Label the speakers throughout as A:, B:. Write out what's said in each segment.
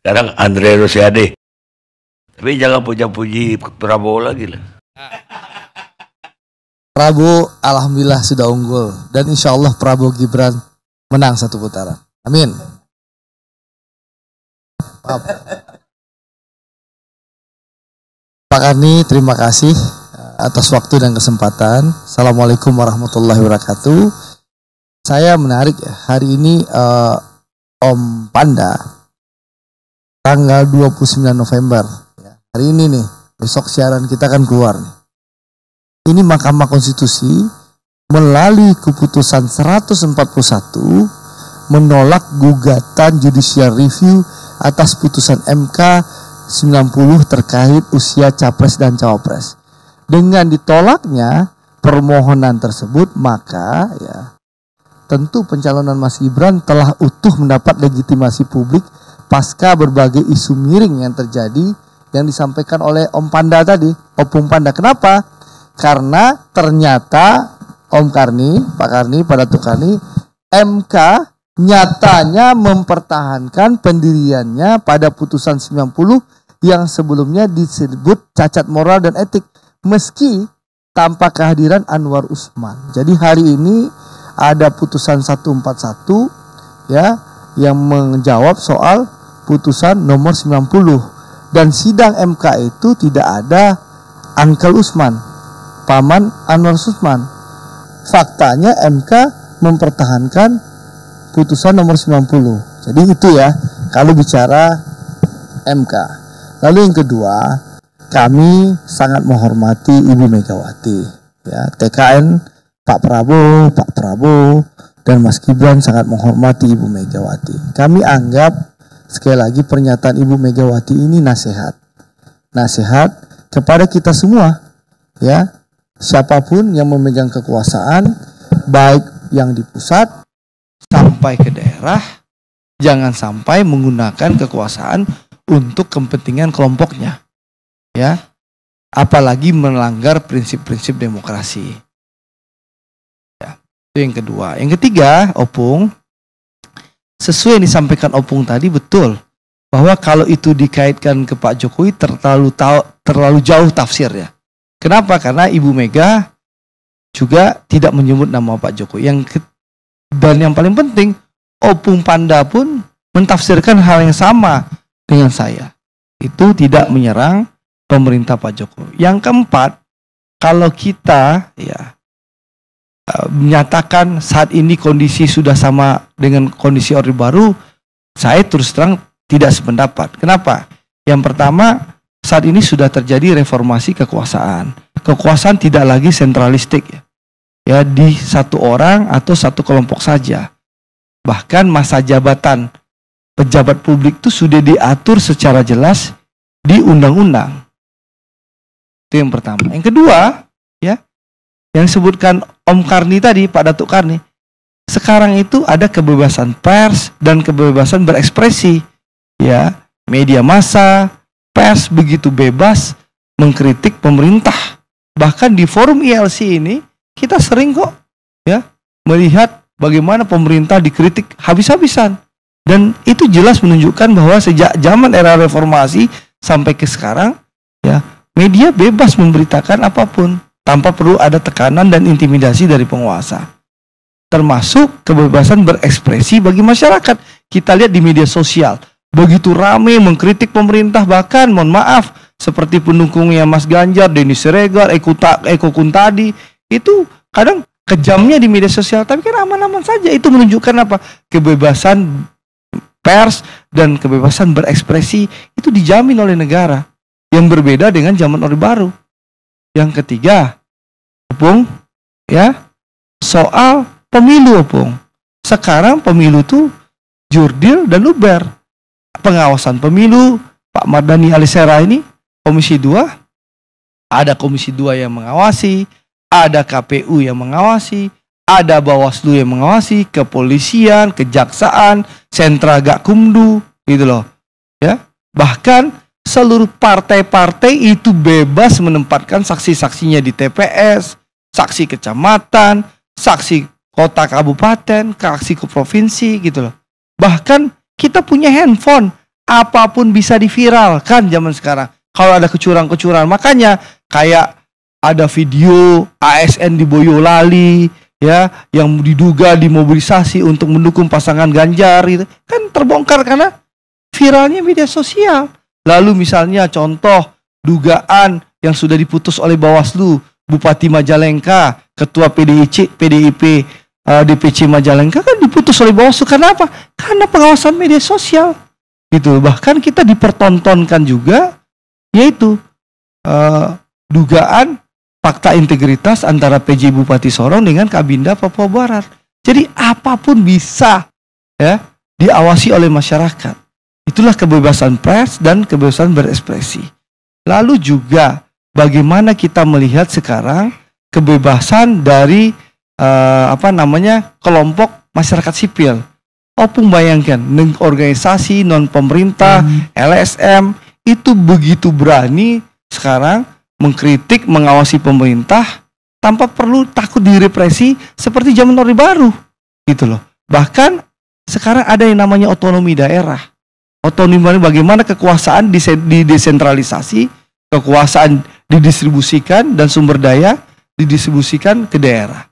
A: Sekarang Andre Rosiade. Tapi jangan puja-puji Prabowo lagi lah.
B: Prabowo alhamdulillah sudah unggul. Dan insya Allah Prabowo Gibran menang satu putaran. Amin. Pak Karni, terima kasih atas waktu dan kesempatan. Assalamualaikum warahmatullahi wabarakatuh. Saya menarik ya, hari ini Om Panda tanggal 29 November ya, hari ini nih, besok siaran kita akan keluar nih. Ini Mahkamah Konstitusi melalui keputusan 141 menolak gugatan judicial review atas putusan MK 90 terkait usia capres dan cawapres. Dengan ditolaknya permohonan tersebut, maka ya tentu pencalonan Mas Gibran telah utuh mendapat legitimasi publik pasca berbagai isu miring yang terjadi yang disampaikan oleh Om Panda tadi, Opung Panda. Kenapa? Karena ternyata Om Karni, Pak Karni, Pak Datuk Karni, MK nyatanya mempertahankan pendiriannya pada putusan 90 yang sebelumnya disebut cacat moral dan etik meski tanpa kehadiran Anwar Usman. Jadi hari ini ada putusan 141 ya yang menjawab soal putusan nomor 90 dan sidang MK itu tidak ada Uncle Usman, paman Anwar Usman. Faktanya MK mempertahankan putusan nomor 90. Jadi itu ya kalau bicara MK. Lalu yang kedua, kami sangat menghormati Ibu Megawati ya, TKN Pak Prabowo dan Mas Gibran sangat menghormati Ibu Megawati. Kami anggap sekali lagi pernyataan Ibu Megawati ini nasihat kepada kita semua ya, siapapun yang memegang kekuasaan baik yang di pusat sampai ke daerah, jangan sampai menggunakan kekuasaan untuk kepentingan kelompoknya ya, apalagi melanggar prinsip-prinsip demokrasi ya. Itu yang kedua. Yang ketiga, Opung, sesuai yang disampaikan Opung tadi betul, bahwa kalau itu dikaitkan ke Pak Jokowi terlalu jauh tafsirnya. Kenapa? Karena Ibu Mega juga tidak menyebut nama Pak Jokowi. Dan yang paling penting, Opung Panda pun mentafsirkan hal yang sama dengan saya. Itu tidak menyerang pemerintah Pak Jokowi. Yang keempat, kalau kita ya menyatakan saat ini kondisi sudah sama dengan kondisi Orde Baru, saya terus terang tidak sependapat. Kenapa? Yang pertama, saat ini sudah terjadi reformasi kekuasaan. Kekuasaan tidak lagi sentralistik ya di satu orang atau satu kelompok saja. Bahkan masa jabatan pejabat publik itu sudah diatur secara jelas di undang-undang. Itu yang pertama. Yang kedua, ya, yang disebutkan Om Karni tadi, Pak Datuk Karni, sekarang itu ada kebebasan pers dan kebebasan berekspresi. Ya, media massa, pers begitu bebas mengkritik pemerintah. Bahkan di forum ILC ini kita sering kok ya melihat bagaimana pemerintah dikritik habis-habisan. Dan itu jelas menunjukkan bahwa sejak zaman era reformasi sampai ke sekarang ya, media bebas memberitakan apapun tanpa perlu ada tekanan dan intimidasi dari penguasa. Termasuk kebebasan berekspresi bagi masyarakat. Kita lihat di media sosial, begitu ramai mengkritik pemerintah, bahkan mohon maaf seperti pendukungnya Mas Ganjar, Denny Siregar, Eko Kuntadi, itu kadang kejamnya di media sosial, tapi kan aman-aman saja. Itu menunjukkan apa? Kebebasan pers dan kebebasan berekspresi itu dijamin oleh negara, yang berbeda dengan zaman Orde Baru. Yang ketiga, Opung, ya, soal pemilu, Opung. Sekarang pemilu tuh jurdil dan luber. Pengawasan pemilu, Pak Mardhani Alisera ini, Komisi 2, ada Komisi 2 yang mengawasi, ada KPU yang mengawasi, ada Bawaslu yang mengawasi, kepolisian, kejaksaan, sentra Gakumdu, gitu loh. Ya, bahkan seluruh partai-partai itu bebas menempatkan saksi-saksinya di TPS, saksi kecamatan, saksi kota kabupaten, saksi ke provinsi, gitu loh. Bahkan kita punya handphone, apapun bisa diviralkan zaman sekarang. Kalau ada kecurangan-kecurangan, makanya kayak ada video ASN di Boyolali, ya, yang diduga dimobilisasi untuk mendukung pasangan Ganjar itu kan terbongkar karena viralnya media sosial. Lalu misalnya contoh dugaan yang sudah diputus oleh Bawaslu, Bupati Majalengka, Ketua PDIP DPC Majalengka kan diputus oleh Bawaslu. Karena apa? Karena pengawasan media sosial. Gitu. Bahkan kita dipertontonkan juga, yaitu dugaan fakta integritas antara PJ Bupati Sorong dengan Kabinda Papua Barat. Jadi apapun bisa, ya, diawasi oleh masyarakat. Itulah kebebasan pers dan kebebasan berekspresi. Lalu juga bagaimana kita melihat sekarang kebebasan dari kelompok masyarakat sipil. Opung bayangkan, organisasi non pemerintah, LSM itu begitu berani sekarang mengkritik, mengawasi pemerintah tanpa perlu takut direpresi seperti zaman Orde Baru, gitu loh. Bahkan sekarang ada yang namanya otonomi daerah. Otonomi bagaimana kekuasaan didesentralisasi, kekuasaan didistribusikan dan sumber daya didistribusikan ke daerah.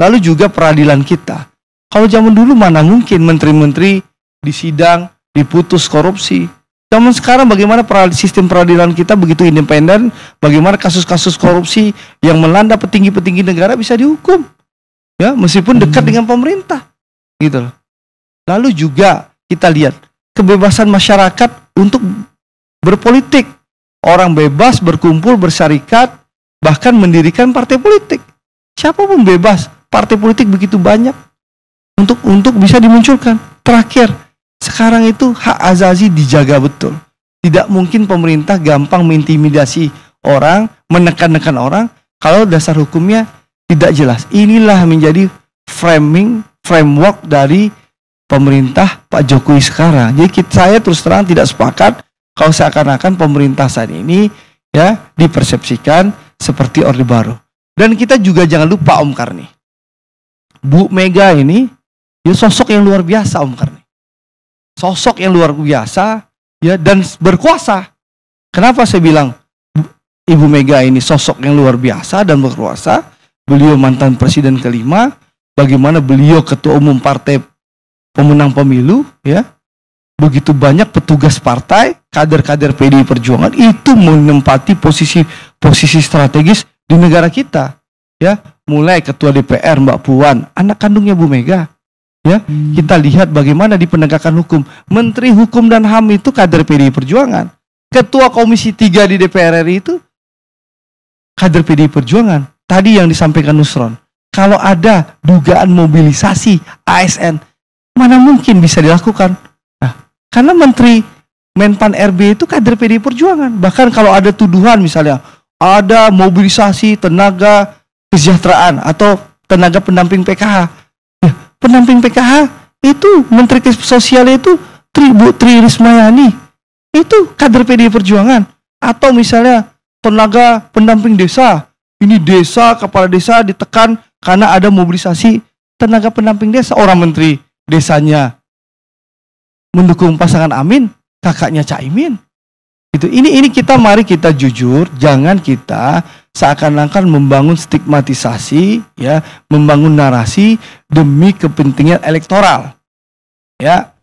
B: Lalu juga peradilan kita. Kalau zaman dulu mana mungkin menteri-menteri disidang, diputus korupsi. Zaman sekarang bagaimana sistem peradilan kita begitu independen, bagaimana kasus-kasus korupsi yang melanda petinggi-petinggi negara bisa dihukum, ya, meskipun dekat dengan pemerintah, gitu loh. Lalu juga kita lihat kebebasan masyarakat untuk berpolitik, orang bebas berkumpul, bersarikat, bahkan mendirikan partai politik. Siapapun bebas, partai politik begitu banyak untuk bisa dimunculkan. Terakhir, sekarang itu hak azazi dijaga betul. Tidak mungkin pemerintah gampang mengintimidasi orang, menekan-nekan orang kalau dasar hukumnya tidak jelas. Inilah menjadi framework dari pemerintah Pak Jokowi sekarang. Jadi saya terus terang tidak sepakat kalau seakan-akan pemerintah saat ini, ya, dipersepsikan seperti Orde Baru. Dan kita juga jangan lupa Om Karni, Bu Mega ini dia sosok yang luar biasa Om Karni. Sosok yang luar biasa, ya, dan berkuasa. Kenapa saya bilang Ibu Mega ini sosok yang luar biasa dan berkuasa? Beliau mantan presiden kelima, bagaimana beliau ketua umum partai pemenang pemilu, ya. Begitu banyak petugas partai, kader-kader PDI Perjuangan itu menempati posisi strategis di negara kita, ya. Mulai ketua DPR Mbak Puan, anak kandungnya Bu Mega. Ya, kita lihat bagaimana di penegakan hukum. Menteri Hukum dan HAM itu kader PDI Perjuangan. Ketua Komisi 3 di DPR RI itu kader PDI Perjuangan. Tadi yang disampaikan Nusron, kalau ada dugaan mobilisasi ASN, mana mungkin bisa dilakukan? Nah, karena Menteri Menpan RB itu kader PDI Perjuangan. Bahkan kalau ada tuduhan misalnya ada mobilisasi tenaga kesejahteraan atau tenaga pendamping PKH. Pendamping PKH itu Menteri Sosial itu Bu Tri Rismayani itu kader PDI Perjuangan. Atau misalnya tenaga pendamping desa, ini desa, kepala desa ditekan karena ada mobilisasi tenaga pendamping desa. Orang menteri desanya mendukung pasangan Amin, kakaknya Caimin. Itu ini mari kita jujur, jangan kita seakan-akan membangun stigmatisasi, ya, membangun narasi demi kepentingan elektoral, ya.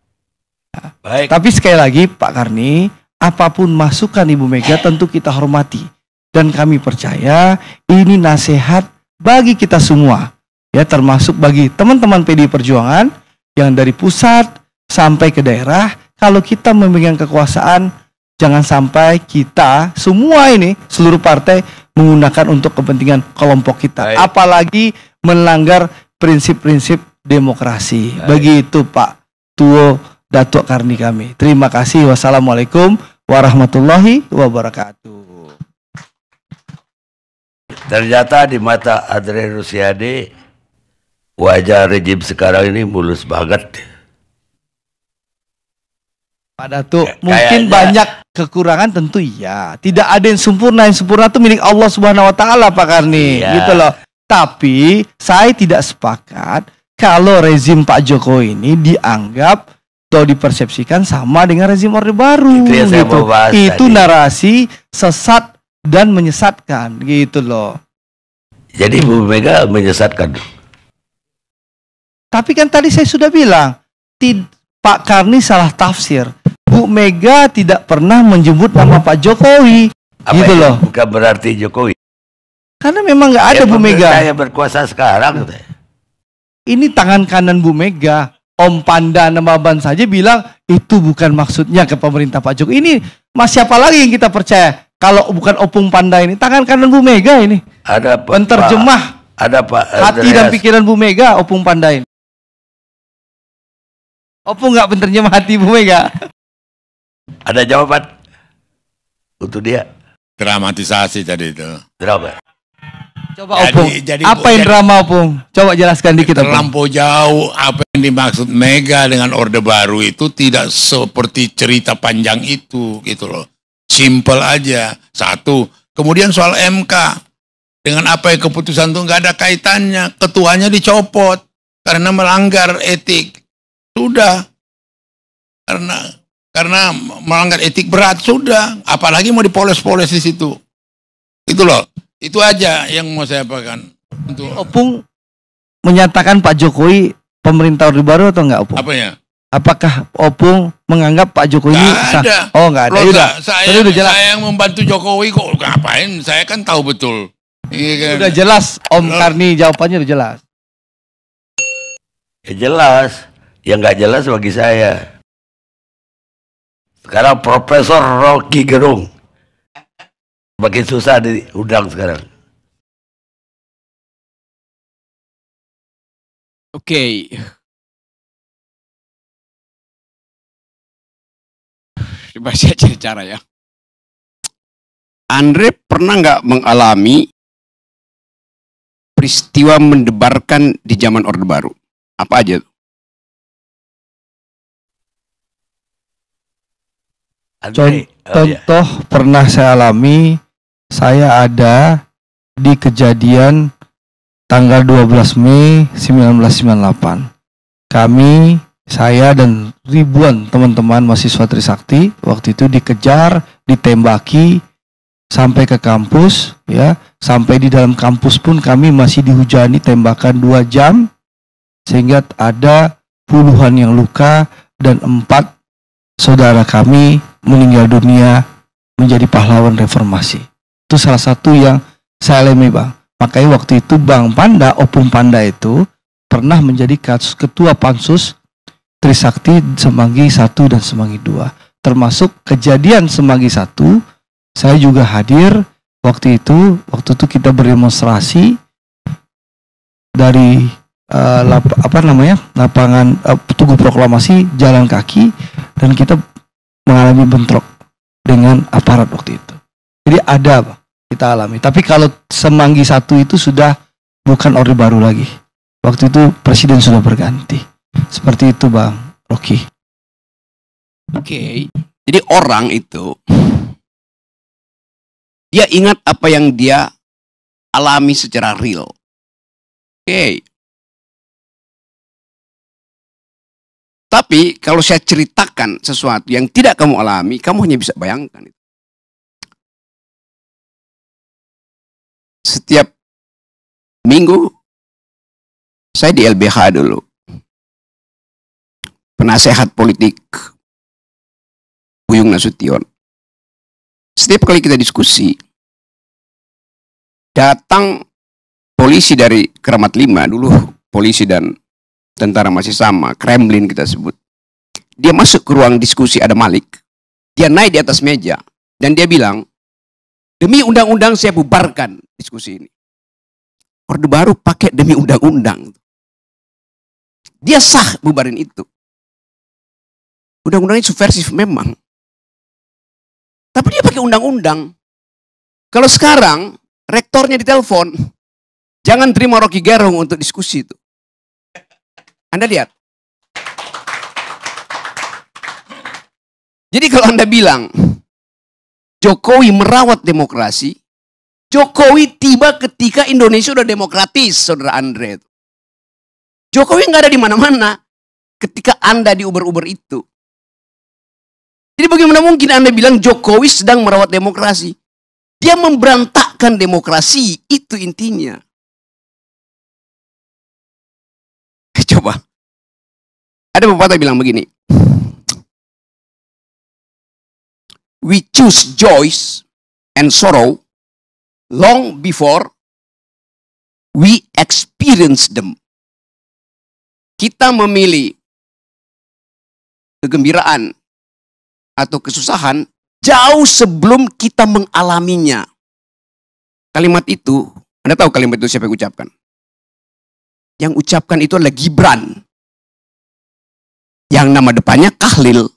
B: Baik. Tapi sekali lagi Pak Karni, apapun masukan Ibu Mega tentu kita hormati dan kami percaya ini nasihat bagi kita semua, ya, termasuk bagi teman-teman PDI Perjuangan yang dari pusat sampai ke daerah. Kalau kita memegang kekuasaan, jangan sampai kita semua ini seluruh partai menggunakan untuk kepentingan kelompok kita. Baik. Apalagi melanggar prinsip-prinsip demokrasi. Baik. Begitu Pak Tuo Datuk Karni kami. Terima kasih. Wassalamualaikum warahmatullahi wabarakatuh.
A: Ternyata di mata Andre Rosiade wajah rejim sekarang ini mulus banget.
B: Pak Datuk, mungkin banyak kekurangan tentu iya. Tidak ada yang sempurna itu milik Allah Subhanahu wa taala Pak Karni, gitu loh. Tapi saya tidak sepakat kalau rezim Pak Jokowi ini dianggap atau dipersepsikan sama dengan rezim Orde Baru.
A: Itu yang saya
B: gitu.
A: mau bahas
B: Itu
A: tadi.
B: narasi sesat dan menyesatkan gitu loh.
A: Jadi Bu Mega menyesatkan.
B: Tapi kan tadi saya sudah bilang, Pak Karni salah tafsir. Bu Mega tidak pernah menyebut nama Pak Jokowi.
A: Apa
B: Gitu
A: itu
B: loh.
A: bukan berarti Jokowi.
B: Karena memang nggak ada
A: Ya,
B: Bu Mega.
A: Saya berkuasa sekarang.
B: Ini tangan kanan Bu Mega. Om Panda Namaban saja bilang itu bukan maksudnya ke pemerintah Pak Jokowi. Ini siapa lagi yang kita percaya? Kalau bukan Opung Panda ini, tangan kanan Bu Mega ini.
A: Ada Pak.
B: Penterjemah
A: Ada Pak
B: hati dan
A: Andreas.
B: pikiran Bu Mega, Opung Panda ini. Opung nggak penterjemah hati Bu Mega.
A: Ada jawaban untuk dia.
C: Dramatisasi tadi itu.
A: Berapa?
B: Coba
C: Jadi-
B: Opung,
C: jadi-
B: apa yang
C: jadi-
B: drama Opung? Coba jelaskan dikit Opung.
C: Terlampau jauh apa yang dimaksud Mega dengan Orde Baru itu tidak seperti cerita panjang itu gitu loh. Simple aja. Satu. Kemudian soal MK. Dengan apa yang keputusan itu nggak ada kaitannya. Ketuanya dicopot karena melanggar etik. Sudah. Karena melanggar etik berat sudah. Apalagi mau dipoles-poles di situ. Itu loh. Itu aja yang mau saya apakan. Untuk
B: Opung menyatakan Pak Jokowi pemerintah Orde Baru atau enggak Opung?
C: apanya?
B: Apakah Opung menganggap Pak Jokowi ini
C: Nggak
B: sah?
C: ada.
B: Oh nggak ada.
C: Loh,
B: Udah.
C: saya,
B: Tadi udah jelas.
C: saya yang membantu Jokowi kok ngapain? Saya kan tahu betul. Iya kan?
B: Udah jelas Om
C: Loh.
B: Karni jawabannya udah jelas.
A: Ya jelas. Yang nggak jelas bagi saya. Sekarang Profesor Rocky Gerung. Makin susah diundang sekarang.
D: Oke. Coba saya cari cara ya. Andre pernah nggak mengalami peristiwa mendebarkan di zaman Orde Baru? Apa aja tuh?
A: Andre, oh iya.
B: Contoh pernah saya alami, saya ada di kejadian tanggal 12 Mei 1998. Kami, saya dan ribuan teman-teman mahasiswa Trisakti waktu itu dikejar, ditembaki sampai ke kampus, ya, sampai di dalam kampus pun kami masih dihujani tembakan 2 jam, sehingga ada puluhan yang luka dan 4 saudara kami meninggal dunia menjadi pahlawan reformasi. Itu salah satu yang saya alami Bang. Makanya waktu itu Bang Panda, Opung Panda itu pernah menjadi ketua pansus Trisakti Semanggi 1 dan Semanggi 2. Termasuk kejadian Semanggi 1, saya juga hadir waktu itu kita berdemonstrasi dari lapangan Tugu Proklamasi jalan kaki, dan kita mengalami bentrok dengan aparat waktu itu. Jadi ada Bang, kita alami. Tapi kalau Semanggi 1 itu sudah bukan Orde Baru lagi. Waktu itu presiden sudah berganti. Seperti itu Bang Rocky.
D: Oke. Jadi orang itu dia ingat apa yang dia alami secara real. Oke. Tapi kalau saya ceritakan sesuatu yang tidak kamu alami, kamu hanya bisa bayangkan. Setiap minggu saya di LBH dulu. Penasehat politik Buyung Nasution. Setiap kali kita diskusi, datang polisi dari Kramat 5, dulu polisi dan tentara masih sama, Kremlin kita sebut. Dia masuk ke ruang diskusi, ada Malik. Dia naik di atas meja dan dia bilang, demi undang-undang saya bubarkan diskusi ini. Orde Baru pakai demi undang-undang. Dia sah bubarin itu. Undang-undangnya subversif memang. Tapi dia pakai undang-undang. Kalau sekarang, rektornya ditelepon, jangan terima Rocky Gerung untuk diskusi itu. Anda lihat. Jadi kalau Anda bilang, Jokowi merawat demokrasi, Jokowi tiba ketika Indonesia udah demokratis, Saudara Andre. Jokowi nggak ada di mana-mana. ketika Anda di Uber-Uber itu. Jadi bagaimana mungkin Anda bilang Jokowi sedang merawat demokrasi? Dia memberantakkan demokrasi, itu intinya. Coba. Ada pepatah bilang begini. We choose joys and sorrow long before we experience them. Kita memilih kegembiraan atau kesusahan jauh sebelum kita mengalaminya. Kalimat itu, Anda tahu kalimat itu siapa yang ucapkan? Yang ucapkan itu adalah Gibran. Yang nama depannya Kahlil.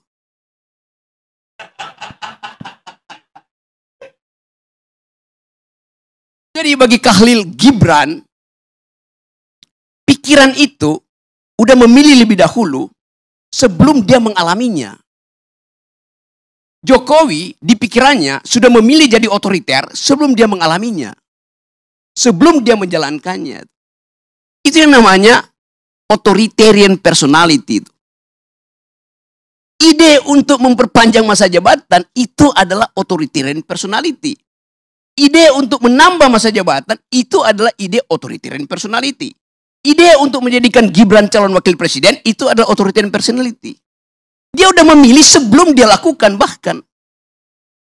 D: Jadi bagi Kahlil Gibran, pikiran itu udah memilih lebih dahulu sebelum dia mengalaminya. Jokowi di pikirannya sudah memilih jadi otoriter sebelum dia mengalaminya. Sebelum dia menjalankannya. Itu yang namanya authoritarian personality. Ide untuk memperpanjang masa jabatan itu adalah authoritarian personality. Ide untuk menambah masa jabatan itu adalah ide authoritarian personality. Ide untuk menjadikan Gibran calon wakil presiden itu adalah authoritarian personality. Dia udah memilih sebelum dia lakukan bahkan.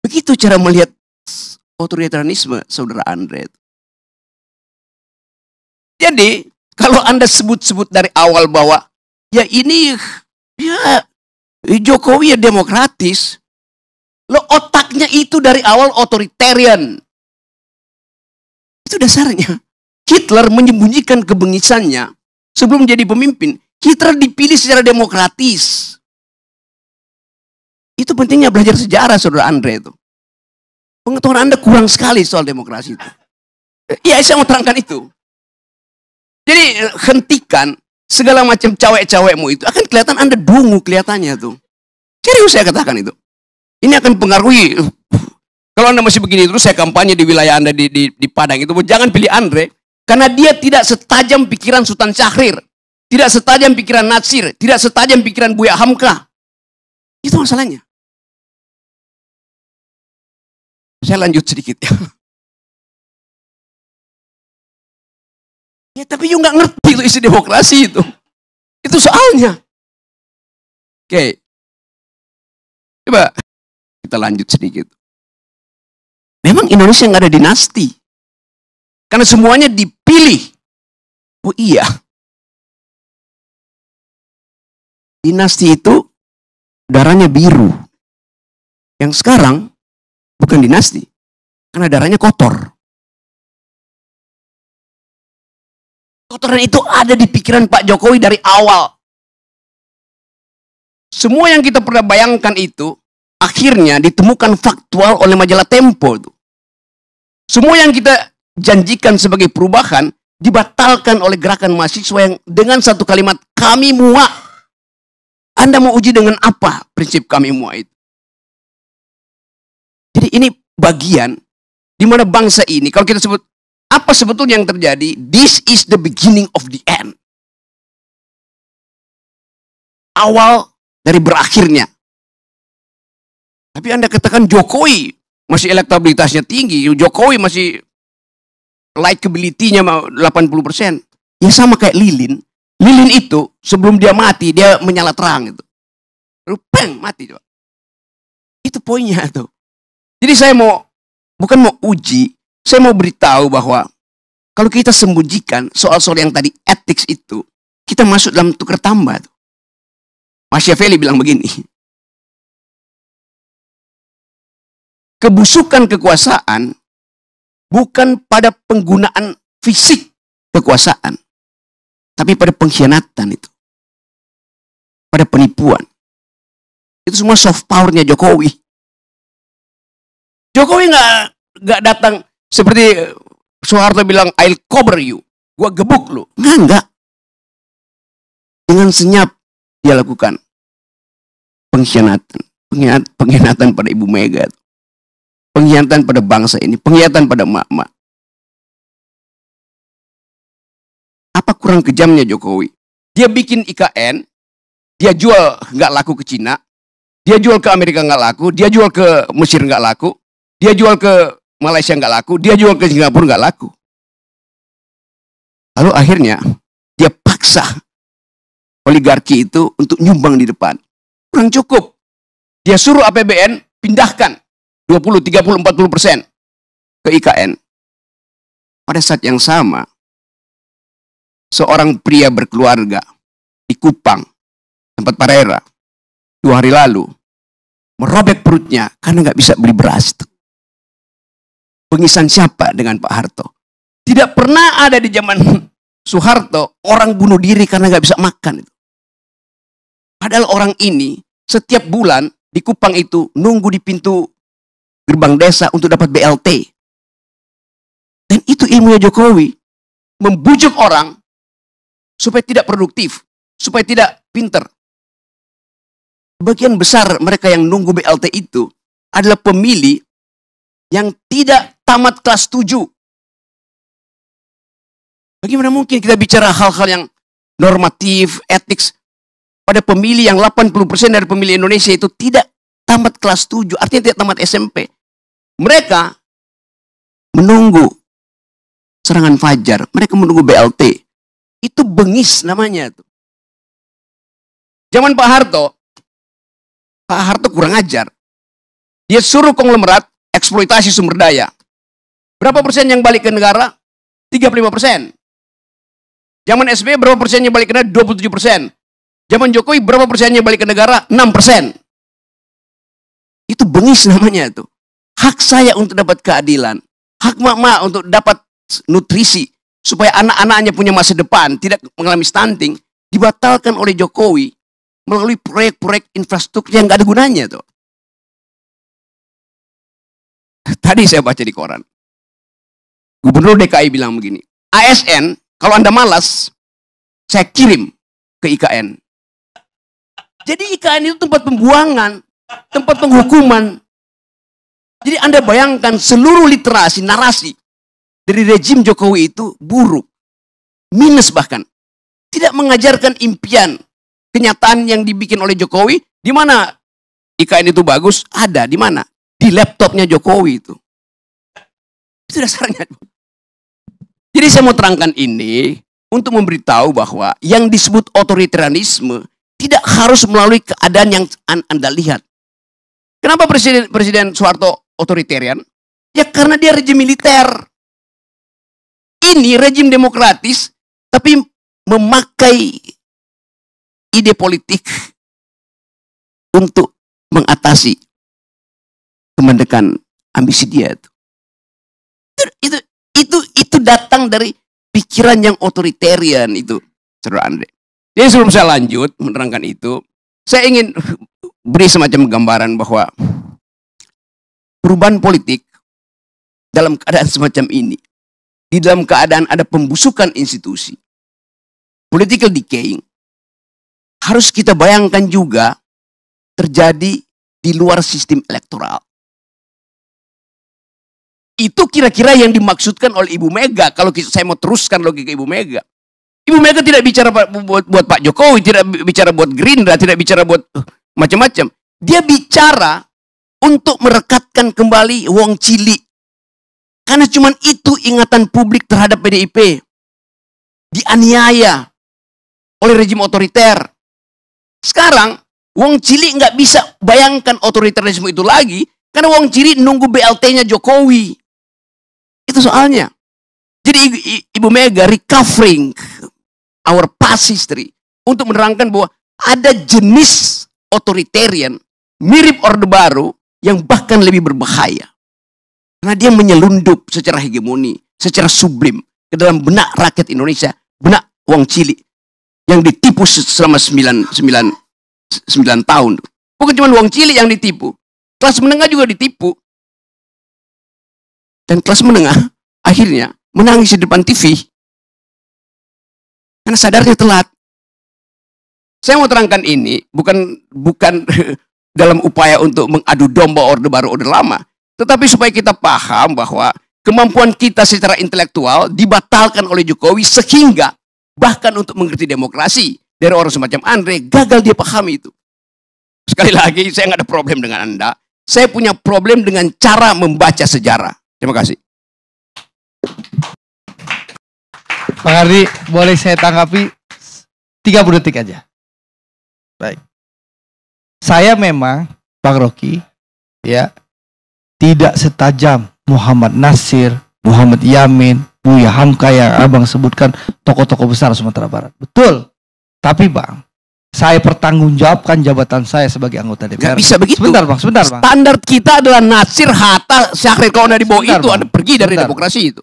D: Begitu cara melihat otoritarianisme, saudara Andre. Jadi, kalau Anda sebut-sebut dari awal bahwa ya ini ya Jokowi ya demokratis. Lo otaknya itu dari awal otoritarian. Itu dasarnya. Hitler menyembunyikan kebengisannya sebelum jadi pemimpin. Hitler dipilih secara demokratis. Itu pentingnya belajar sejarah, saudara Andre itu. Pengetahuan Anda kurang sekali soal demokrasi itu. Ya, saya mau terangkan itu. Jadi hentikan segala macam cawek-cawekmu itu. Akan kelihatan Anda dungu kelihatannya tuh. Serius saya katakan itu. Ini akan pengaruhi. Kalau Anda masih begini terus, saya kampanye di wilayah Anda di Padang itu. Jangan pilih Andre. Karena dia tidak setajam pikiran Sultan Syahrir. Tidak setajam pikiran Natsir. Tidak setajam pikiran Buya Hamka. Itu masalahnya. Saya lanjut sedikit ya. Ya tapi you nggak ngerti itu isi demokrasi itu. Itu soalnya. Oke. Coba kita lanjut sedikit. Memang Indonesia nggak ada dinasti. Karena semuanya dipilih. Oh iya. Dinasti itu darahnya biru. Yang sekarang bukan dinasti. Karena darahnya kotor. Kotoran itu ada di pikiran Pak Jokowi dari awal. Semua yang kita pernah bayangkan itu akhirnya ditemukan faktual oleh majalah Tempo. Semua yang kita janjikan sebagai perubahan dibatalkan oleh gerakan mahasiswa yang dengan satu kalimat kami muak. Anda mau uji dengan apa prinsip kami muak itu? Jadi ini bagian di mana bangsa ini, kalau kita sebut apa sebetulnya yang terjadi, this is the beginning of the end. Awal dari berakhirnya. Tapi Anda katakan Jokowi masih elektabilitasnya tinggi, Jokowi masih likability-nya 80%. Ya sama kayak Lilin. Lilin itu sebelum dia mati, dia menyala terang itu. Lalu peng, mati coba. Itu poinnya tuh. Jadi saya bukan mau uji, saya mau beritahu bahwa kalau kita sembunyikan soal-soal yang tadi ethics itu, kita masuk dalam tukar tambah tuh. Machiavelli bilang begini. Kebusukan kekuasaan bukan pada penggunaan fisik kekuasaan, tapi pada pengkhianatan itu. Pada penipuan. Itu semua soft power-nya Jokowi. Jokowi nggak datang seperti Soeharto bilang, I'll cover you. Gua gebuk lu. Enggak. Dengan senyap dia lakukan pengkhianatan. Pengkhianatan pada Ibu Mega. Pengkhianatan pada bangsa ini. Pengkhianatan pada emak-emak. Apa kurang kejamnya Jokowi? Dia bikin IKN dia jual nggak laku ke Cina, dia jual ke Amerika nggak laku, dia jual ke Mesir nggak laku, dia jual ke Malaysia nggak laku, dia jual ke Singapura nggak laku. Lalu akhirnya dia paksa oligarki itu untuk nyumbang di depan. Kurang cukup. Dia suruh APBN pindahkan 20, 30, 40% ke IKN. Pada saat yang sama, seorang pria berkeluarga di Kupang, tempat Parera, 2 hari lalu, merobek perutnya karena nggak bisa beli beras. Pengisan siapa dengan Pak Harto? Tidak pernah ada di zaman Soeharto orang bunuh diri karena nggak bisa makan. Padahal orang ini setiap bulan di Kupang itu nunggu di pintu gerbang desa untuk dapat BLT. Dan itu ilmunya Jokowi. Membujuk orang supaya tidak produktif, supaya tidak pinter. Bagian besar mereka yang nunggu BLT itu adalah pemilih yang tidak tamat kelas 7. Bagaimana mungkin kita bicara hal-hal yang normatif, etik pada pemilih yang 80% dari pemilih Indonesia itu tidak tamat kelas 7, artinya tidak tamat SMP. Mereka menunggu serangan fajar, mereka menunggu BLT. Itu bengis namanya tuh. Zaman Pak Harto kurang ajar. Dia suruh konglomerat eksploitasi sumber daya. Berapa persen yang balik ke negara? 35%. Zaman SBY berapa persennya balik ke negara? 27%. Zaman Jokowi berapa persennya balik ke negara? 6%. Itu bengis namanya tuh. Hak saya untuk dapat keadilan. Hak mak-mak untuk dapat nutrisi. Supaya anak-anaknya punya masa depan. Tidak mengalami stunting. Dibatalkan oleh Jokowi. Melalui proyek-proyek infrastruktur yang gak ada gunanya tuh. Tadi saya baca di koran. Gubernur DKI bilang begini. ASN, kalau Anda malas, saya kirim ke IKN. Jadi IKN itu tempat pembuangan, tempat penghukuman. Jadi Anda bayangkan seluruh literasi, narasi dari rejim Jokowi itu buruk. Minus bahkan. Tidak mengajarkan impian, kenyataan yang dibikin oleh Jokowi. Di mana IKN itu bagus? Ada. Di mana? Di laptopnya Jokowi itu. Itu dasarnya. Jadi saya mau terangkan ini untuk memberitahu bahwa yang disebut otoritarianisme tidak harus melalui keadaan yang Anda lihat. Kenapa Presiden Soeharto otoritarian? Ya karena dia rejim militer. Ini rejim demokratis, tapi memakai ide politik untuk mengatasi kemandekan ambisi dia itu. Itu datang dari pikiran yang otoritarian itu, saudara Andre. Jadi sebelum saya lanjut menerangkan itu, saya ingin beri semacam gambaran bahwa perubahan politik dalam keadaan semacam ini, di dalam keadaan ada pembusukan institusi, political decaying, harus kita bayangkan juga terjadi di luar sistem elektoral. Itu kira-kira yang dimaksudkan oleh Ibu Mega. Kalau saya mau teruskan logika Ibu Mega. Ibu Mega tidak bicara buat Pak Jokowi, tidak bicara buat Gerindra, tidak bicara buat macam-macam. Dia bicara untuk merekatkan kembali wong cilik. Karena cuman itu ingatan publik terhadap PDIP. Dianiaya oleh rejim otoriter. Sekarang, wong cilik nggak bisa bayangkan otoritarisme itu lagi, karena wong cilik nunggu BLT-nya Jokowi. Itu soalnya. Jadi Ibu Mega recovering our past history untuk menerangkan bahwa ada jenis otoritarian mirip Orde Baru yang bahkan lebih berbahaya. Karena dia menyelundup secara hegemoni, secara sublim ke dalam benak rakyat Indonesia, benak wong cilik yang ditipu selama 9 tahun. Bukan cuma wong cilik yang ditipu, kelas menengah juga ditipu. Dan kelas menengah akhirnya menangis di depan TV. Karena sadarnya telat. Saya mau terangkan ini bukan dalam upaya untuk mengadu domba Orde Baru Orde Lama, tetapi supaya kita paham bahwa kemampuan kita secara intelektual dibatalkan oleh Jokowi sehingga bahkan untuk mengerti demokrasi, dari orang semacam Andre, gagal dia pahami itu. Sekali lagi, saya nggak ada problem dengan Anda. Saya punya problem dengan cara membaca sejarah. Terima kasih.
B: Bang Ardi, boleh saya tanggapi 30 detik aja. Baik. Saya memang, Bang Rocky, ya, tidak setajam Muhammad Nasir, Muhammad Yamin, Buya Hamka yang abang sebutkan tokoh-tokoh besar Sumatera Barat. Betul. Tapi bang, saya pertanggungjawabkan jabatan saya sebagai anggota DPR.
D: Nggak bisa begitu.
B: Sebentar bang.
D: Standar kita adalah Nasir, Hatta, Syahrir. Kalau Anda di bawah
B: Sebentar,
D: itu,
B: Bang.
D: Anda pergi dari
B: Sebentar.
D: demokrasi itu.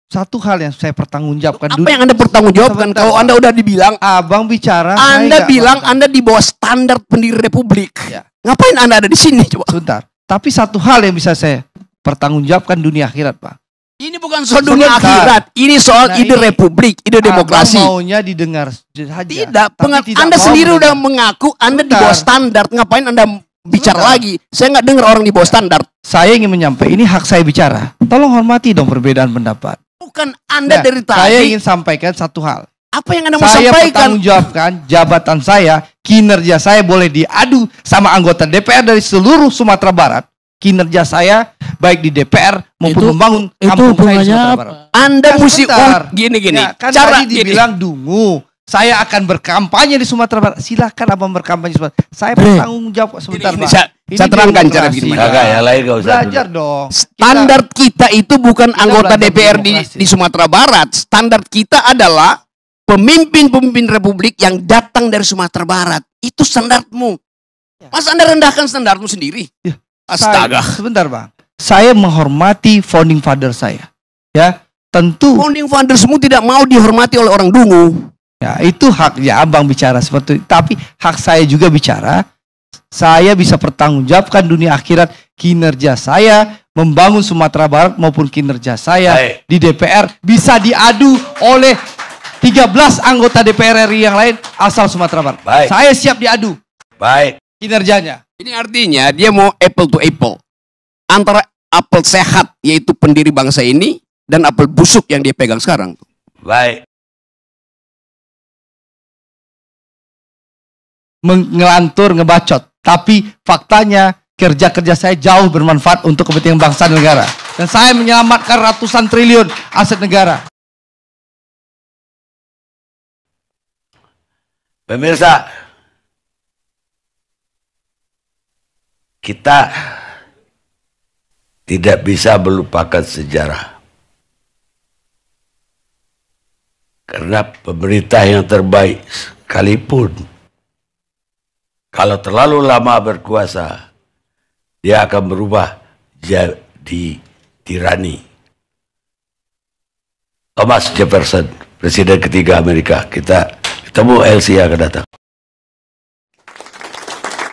B: Satu hal yang saya pertanggungjawabkan.
D: Apa yang Anda pertanggungjawabkan?
B: Sebentar,
D: Kalau
B: Bang.
D: Anda udah dibilang,
B: Abang bicara, saya
D: Anda
B: nggak
D: bilang
B: bantah.
D: Anda di bawah standar pendiri republik.
B: Ya.
D: Ngapain Anda ada di sini coba?
B: Sebentar. Tapi satu hal yang bisa saya pertanggungjawabkan dunia akhirat, Pak.
D: Ini bukan soal dunia
B: Sebentar.
D: akhirat, ini soal
B: Nah,
D: ide
B: ini
D: republik, ide demokrasi.
B: Abang maunya didengar saja.
D: Tidak,
B: Tapi tidak
D: Anda
B: mau
D: sendiri
B: mendengar.
D: udah mengaku Anda di
B: Sebentar.
D: bawah standar. Ngapain Anda bicara
B: Sebentar.
D: lagi? Saya nggak dengar orang di bawah standar.
B: Saya ingin menyampaikan, ini hak saya bicara. Tolong hormati dong perbedaan pendapat.
D: Bukan Anda
B: Nah,
D: dari
B: saya
D: tadi.
B: ingin sampaikan satu hal.
D: Apa yang Anda mau
B: Saya
D: sampaikan?
B: pertanggungjawabkan jabatan saya, kinerja saya boleh diadu sama anggota DPR dari seluruh Sumatera Barat. Kinerja saya baik di DPR maupun
E: Itu-
B: membangun
E: itu
B: kampung saya di
E: hubungannya
B: Sumatera
E: apa?
B: Barat.
D: Anda
B: Ya,
D: mesti
B: sebentar.
D: gini.
B: Ya, kan
D: Cara
B: tadi dibilang dungu. Saya akan berkampanye di Sumatera Barat. Silahkan abang berkampanye di Sumatera. Saya
E: Bre.
B: bertanggung jawab sebentar,
D: Ini
B: Bang.
D: saya
B: Ini
D: terangkan cara
B: demokrasi.
D: begini.
A: Kagak, yang lain gak usah
B: Belajar
A: dulu.
B: dong.
D: Standar kita itu bukan anggota
B: belajar
D: DPR
B: demokrasi.
D: di Sumatera Barat. Standar kita adalah pemimpin-pemimpin republik yang datang dari Sumatera Barat. Itu standarmu. Masa Anda rendahkan standarmu sendiri?
B: Ya,
D: Astaga.
B: Sebentar, Bang. Saya menghormati founding father saya. Ya, tentu.
D: Founding fathersmu tidak mau dihormati oleh orang dungu.
B: Ya, itu haknya abang bicara seperti itu. Tapi hak saya juga bicara. Saya bisa pertanggungjawabkan dunia akhirat kinerja saya membangun Sumatera Barat maupun kinerja saya
A: Baik.
B: di DPR bisa diadu oleh 13 anggota DPR RI yang lain asal Sumatera Barat.
A: Baik.
B: Saya siap diadu
A: Baik.
B: kinerjanya.
D: Ini artinya dia mau apple to apple. Antara apel sehat, yaitu pendiri bangsa ini, dan apel busuk yang dia pegang sekarang.
A: Baik.
B: Ngelantur, ngebacot. Tapi faktanya kerja-kerja saya jauh bermanfaat untuk kepentingan bangsa dan negara. Dan saya menyelamatkan ratusan triliun aset negara.
A: Pemirsa, kita tidak bisa melupakan sejarah. Karena pemerintah yang terbaik sekalipun, kalau terlalu lama berkuasa, dia akan berubah jadi tirani. Thomas Jefferson, presiden ketiga Amerika. Kita ketemu LC yang akan datang.